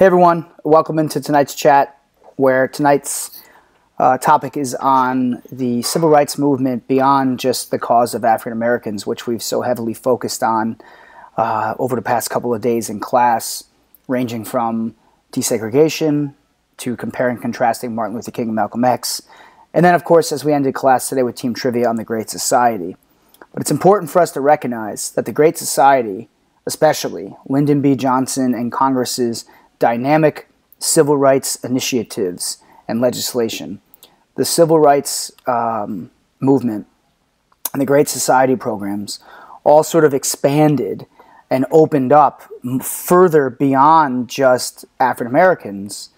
Hey everyone, welcome into tonight's chat, where tonight's topic is on the civil rights movement beyond just the cause of African Americans, which we've so heavily focused on over the past couple of days in class, ranging from desegregation to comparing and contrasting Martin Luther King and Malcolm X, and then of course as we ended class today with Team Trivia on the Great Society. But it's important for us to recognize that the Great Society, especially Lyndon B. Johnson and Congress's dynamic civil rights initiatives and legislation, the civil rights movement and the Great Society programs all sort of expanded and opened up further beyond just African Americans.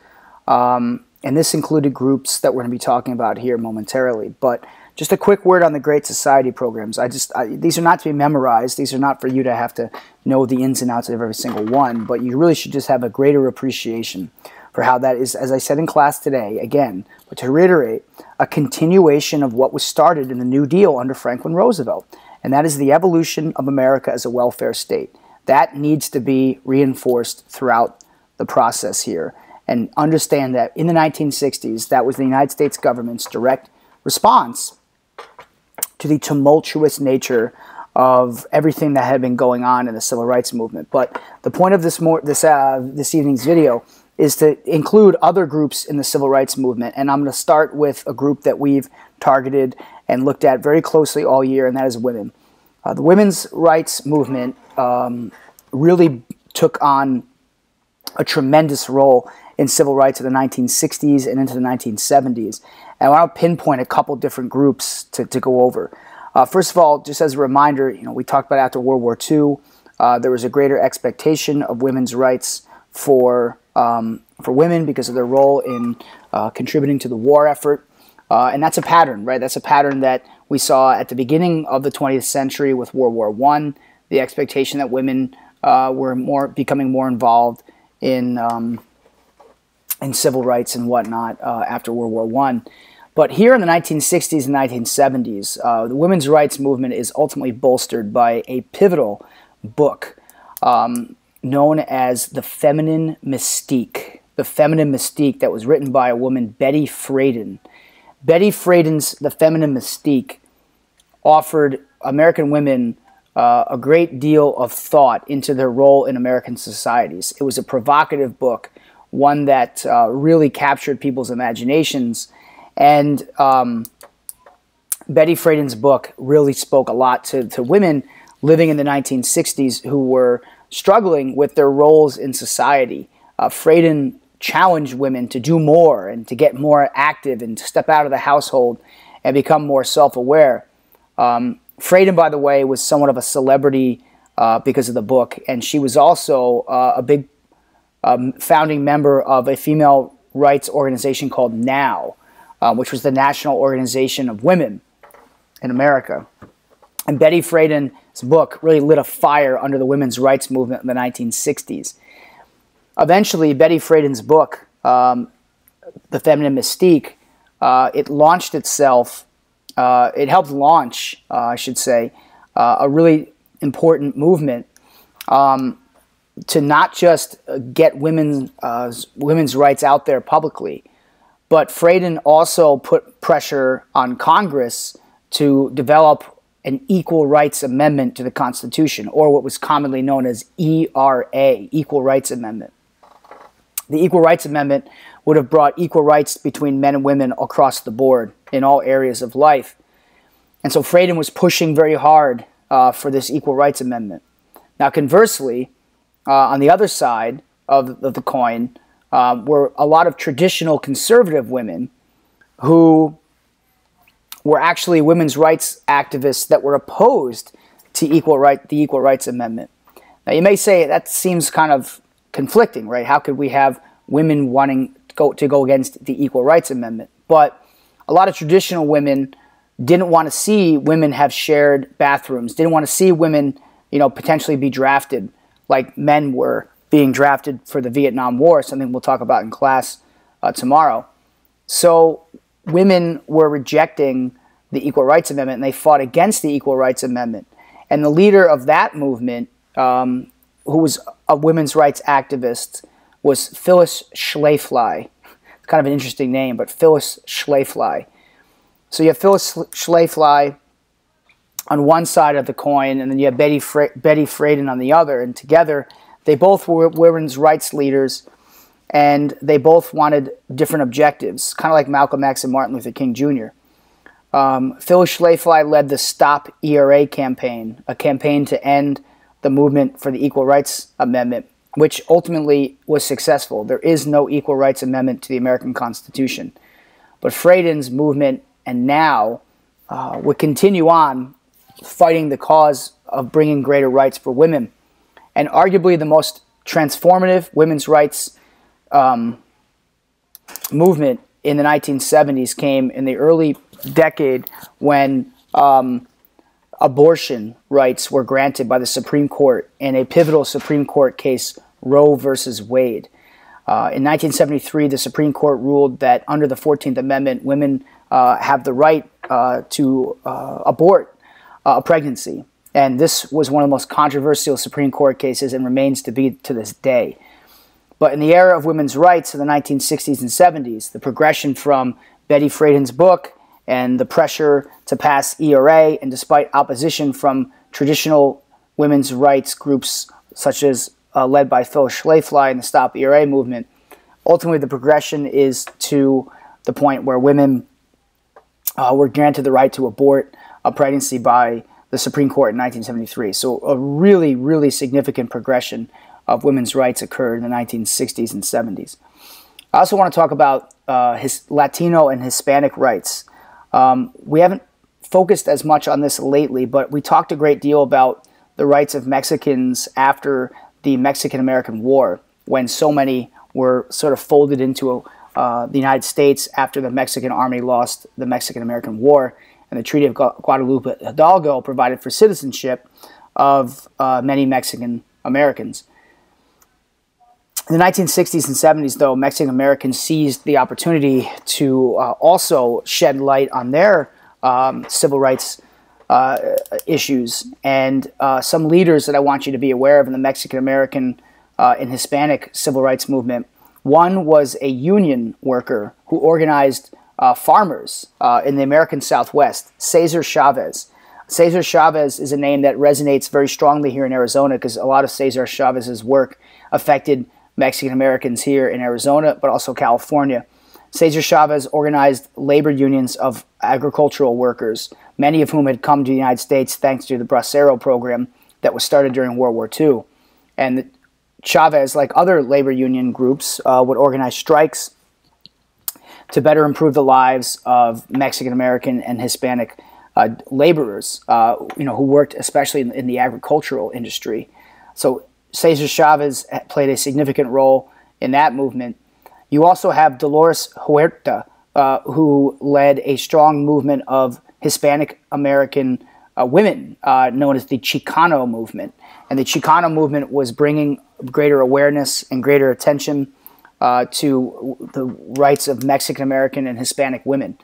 And this included groups that we're going to be talking about here momentarily. But just a quick word on the Great Society programs. These are not to be memorized. These are not for you to have to know the ins and outs of every single one, but you really should just have a greater appreciation for how that is, as I said in class today, again, but to reiterate, a continuation of what was started in the New Deal under Franklin Roosevelt, and that is the evolution of America as a welfare state. That needs to be reinforced throughout the process here. And understand that in the 1960s, that was the United States government's direct response to the tumultuous nature of everything that had been going on in the civil rights movement. But the point of this evening's video is to include other groups in the civil rights movement. And I'm going to start with a group that we've targeted and looked at very closely all year, and that is women. The women's rights movement really took on a tremendous role in civil rights in the 1960s and into the 1970s. And I want to pinpoint a couple different groups to go over. First of all, just as a reminder, we talked about after World War II, there was a greater expectation of women's rights for women because of their role in contributing to the war effort. And that's a pattern, right? That's a pattern that we saw at the beginning of the 20th century with World War I, the expectation that women were becoming more involved in civil rights and whatnot after World War I. But here in the 1960s and 1970s, the women's rights movement is ultimately bolstered by a pivotal book known as The Feminine Mystique. The Feminine Mystique, that was written by a woman, Betty Friedan. Betty Friedan's The Feminine Mystique offered American women a great deal of thought into their role in American societies. It was a provocative book, one that really captured people's imaginations. And Betty Friedan's book really spoke a lot to women living in the 1960s who were struggling with their roles in society. Friedan challenged women to do more and to get more active and to step out of the household and become more self-aware. Friedan, by the way, was somewhat of a celebrity because of the book, and she was also a big founding member of a female rights organization called NOW, which was the National Organization of Women in America. And Betty Friedan's book really lit a fire under the women's rights movement in the 1960s. Eventually, Betty Friedan's book, The Feminine Mystique, it launched itself, it helped launch, I should say, a really important movement to not just get women's rights out there publicly, but Friedan also put pressure on Congress to develop an Equal Rights Amendment to the Constitution, or what was commonly known as ERA, Equal Rights Amendment. The Equal Rights Amendment would have brought equal rights between men and women across the board in all areas of life. And so Friedan was pushing very hard for this Equal Rights Amendment. Now, conversely, on the other side of the coin were a lot of traditional conservative women who were actually women's rights activists that were opposed to the Equal Rights Amendment. Now, you may say that seems kind of conflicting, right? How could we have women wanting to go against the Equal Rights Amendment? But a lot of traditional women didn't want to see women have shared bathrooms, didn't want to see women, potentially be drafted like men were being drafted for the Vietnam War, something we'll talk about in class tomorrow. So women were rejecting the Equal Rights Amendment, and they fought against the Equal Rights Amendment. And the leader of that movement, who was a women's rights activist, was Phyllis Schlafly. It's kind of an interesting name, but Phyllis Schlafly. So you have Phyllis Schlafly on one side of the coin, and then you have Betty Friedan on the other. And together, they both were women's rights leaders, and they both wanted different objectives, kind of like Malcolm X and Martin Luther King Jr. Phyllis Schlafly led the Stop ERA campaign, a campaign to end the movement for the Equal Rights Amendment, which ultimately was successful. There is no Equal Rights Amendment to the American Constitution. But Friedan's movement, and now, would continue on fighting the cause of bringing greater rights for women. And arguably the most transformative women's rights movement in the 1970s came in the early decade when abortion rights were granted by the Supreme Court in a pivotal Supreme Court case, Roe versus Wade. In 1973, the Supreme Court ruled that under the 14th Amendment, women have the right to abort a pregnancy. And this was one of the most controversial Supreme Court cases and remains to be to this day. But in the era of women's rights in the 1960s and 70s, the progression from Betty Friedan's book and the pressure to pass ERA, and despite opposition from traditional women's rights groups such as led by Phyllis Schlafly and the Stop ERA movement, ultimately the progression is to the point where women were granted the right to abort a pregnancy by the Supreme Court in 1973. So a really, really significant progression of women's rights occurred in the 1960s and 70s. I also want to talk about Latino and Hispanic rights. We haven't focused as much on this lately, but we talked a great deal about the rights of Mexicans after the Mexican-American War, when so many were sort of folded into the United States after the Mexican army lost the Mexican-American War, and the Treaty of Guadalupe Hidalgo provided for citizenship of many Mexican Americans. In the 1960s and 70s, though, Mexican Americans seized the opportunity to also shed light on their civil rights issues. And some leaders that I want you to be aware of in the Mexican American and Hispanic civil rights movement. One was a union worker who organized farmers in the American Southwest, Cesar Chavez. Cesar Chavez is a name that resonates very strongly here in Arizona because a lot of Cesar Chavez's work affected Mexican Americans here in Arizona, but also California. Cesar Chavez organized labor unions of agricultural workers, many of whom had come to the United States thanks to the Bracero program that was started during World War II. And Chavez, like other labor union groups, would organize strikes to better improve the lives of Mexican American and Hispanic laborers, who worked especially in the agricultural industry. So Cesar Chavez played a significant role in that movement. You also have Dolores Huerta, who led a strong movement of Hispanic American women known as the Chicano Movement. And the Chicano Movement was bringing greater awareness and greater attention to the rights of Mexican American and Hispanic women.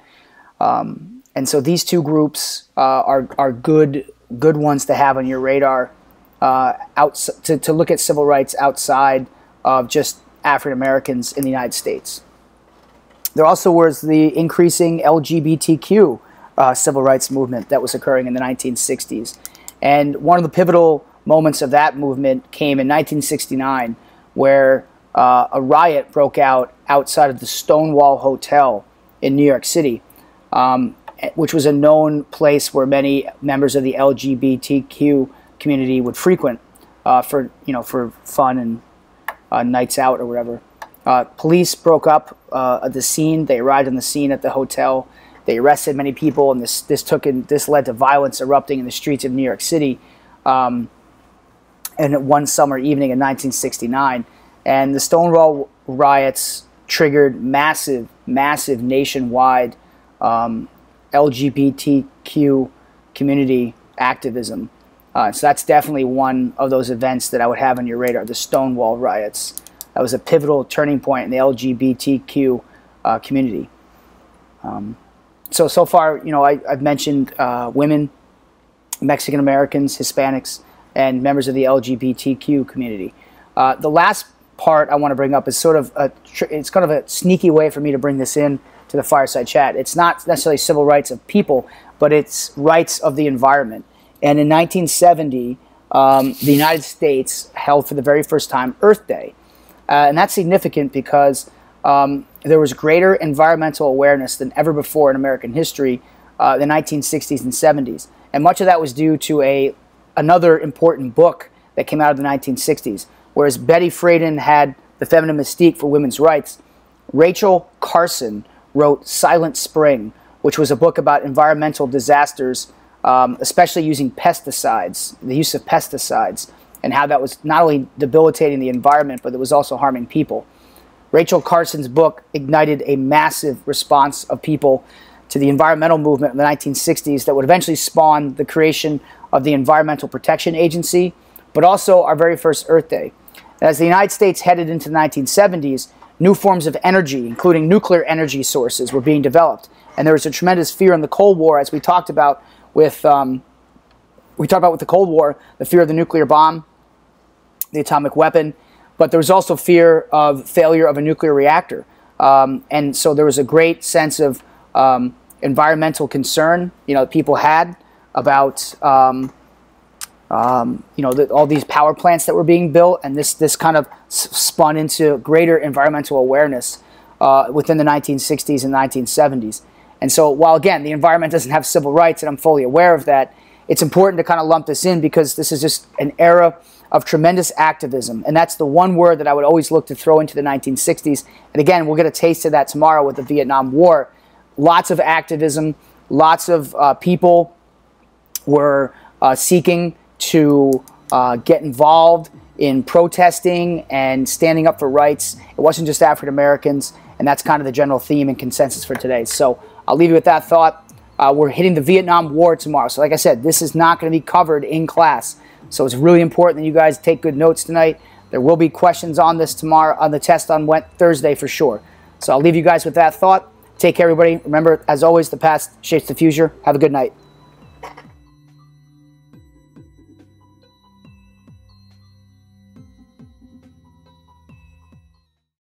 And so these two groups are good ones to have on your radar to look at civil rights outside of just African Americans in the United States. There also was the increasing LGBTQ civil rights movement that was occurring in the 1960s. And one of the pivotal moments of that movement came in 1969, where a riot broke out outside of the Stonewall Hotel in New York City, which was a known place where many members of the LGBTQ community would frequent for fun and nights out or whatever. Police broke up the scene. They arrived on the scene at the hotel. They arrested many people, and this led to violence erupting in the streets of New York City. And one summer evening in 1969, and the Stonewall riots triggered massive nationwide LGBTQ community activism. So that's definitely one of those events that I would have on your radar, the Stonewall riots. That was a pivotal turning point in the LGBTQ community. So far, I've mentioned women, Mexican Americans, Hispanics, and members of the LGBTQ community. The last part I want to bring up is sort of it's kind of a sneaky way for me to bring this in to the Fireside Chat. It's not necessarily civil rights of people, but it's rights of the environment. And in 1970, the United States held for the very first time Earth Day. And that's significant because there was greater environmental awareness than ever before in American history, the 1960s and 70s. And much of that was due to another important book that came out of the 1960s. Whereas Betty Friedan had The Feminine Mystique for Women's Rights, Rachel Carson wrote Silent Spring, which was a book about environmental disasters, especially using pesticides, the use of pesticides, and how that was not only debilitating the environment, but it was also harming people. Rachel Carson's book ignited a massive response of people to the environmental movement in the 1960s that would eventually spawn the creation of the Environmental Protection Agency, but also our very first Earth Day. As the United States headed into the 1970s, new forms of energy, including nuclear energy sources, were being developed. And there was a tremendous fear in the Cold War, as we talked about with the Cold War, the fear of the nuclear bomb, the atomic weapon, but there was also fear of failure of a nuclear reactor. And so there was a great sense of environmental concern, people had about all these power plants that were being built, and this kind of spun into greater environmental awareness within the 1960s and 1970s. And so while, again, the environment doesn't have civil rights, and I'm fully aware of that, it's important to kind of lump this in because this is just an era of tremendous activism. And that's the one word that I would always look to throw into the 1960s. And again, we'll get a taste of that tomorrow with the Vietnam War. Lots of activism, lots of people were seeking to get involved in protesting and standing up for rights. It wasn't just African Americans, and that's kind of the general theme and consensus for today. So I'll leave you with that thought. We're hitting the Vietnam War tomorrow. So like I said, this is not going to be covered in class. So it's really important that you guys take good notes tonight. There will be questions on this tomorrow, on the test on Thursday for sure. So I'll leave you guys with that thought. Take care, everybody. Remember, as always, the past shapes the future. Have a good night.